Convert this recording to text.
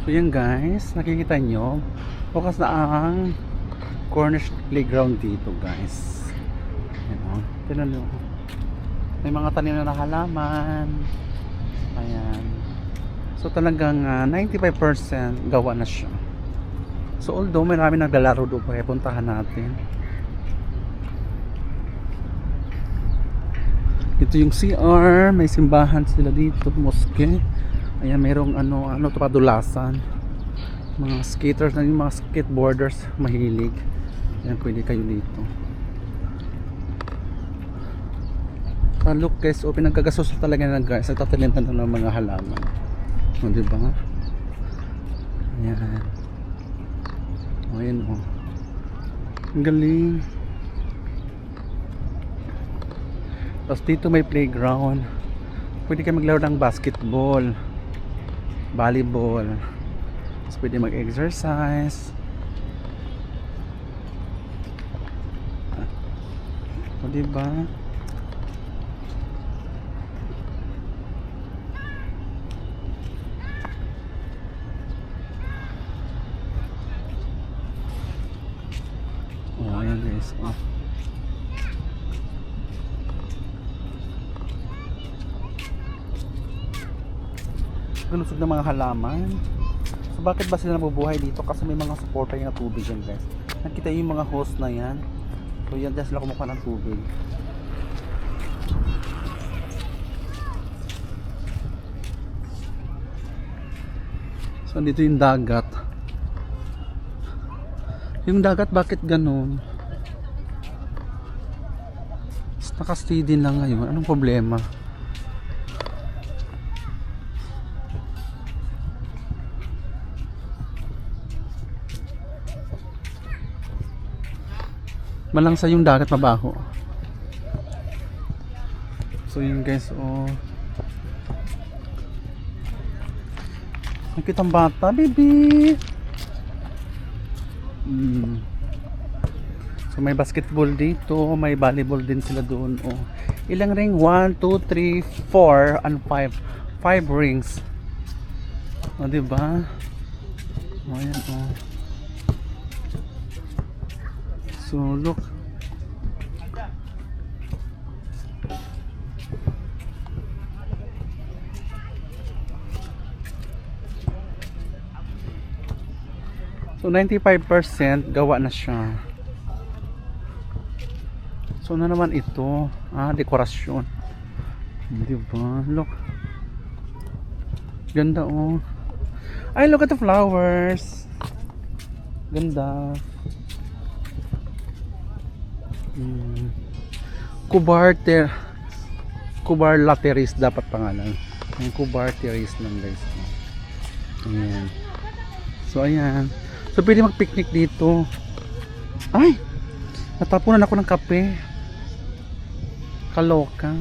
So yan guys, nakikita nyo, bukas na ang Cornish playground dito guys. Yan o, tinan nyo. May mga tanim na halaman. Ayan. So talagang 95% gawa na siya. So although marami naglalaro doon pa, puntahan natin. Ito yung CR, may simbahan sila dito, mosque. Ayan, mayroong ano to, padulasan. Mga skaters, yung mga skateboarders mahilig. Ayan, pwede kayo dito. Look guys, pinagkagasos talaga na guys, nagtataliman ng mga halaman. O, diba? Ayan. O, ayan o. Ang galing. Tapos dito may playground. Pwede kayo maglaro ng basketball, volleyball. Tapos pwede mag-exercise. O, diba? O, ayan guys. O. Lusog ng mga halaman. So bakit ba sila nabubuhay dito? Kasi may mga supporter yung tubig yan guys. Nakita yung mga hose na yan. So yan dyan sila kumukuha ng tubig. So dito yung dagat. Yung dagat bakit ganun? Nakastay din lang ngayon. Anong problema? Malangsa yung dagat, mabaho. So yun guys, oh. Nakita ang bata, baby. So may basketball dito, may volleyball din sila doon, oh. Ilang ring? 1, 2, 3, 4 and 5. 5 rings. O, diba? O, ayan, oh. So look. So 95% gawa na siya. So na naman ito, dekorasyon. Di ba? Look. Ganda oh. Ay, look at the flowers. Ganda. Kubar Lateris dapat pangalan. Yung Kubar Terrace lang guys. Ayan. So ayan. So pwede mag-picnic dito. Ay! Natapunan ako ng kape. Kaloka.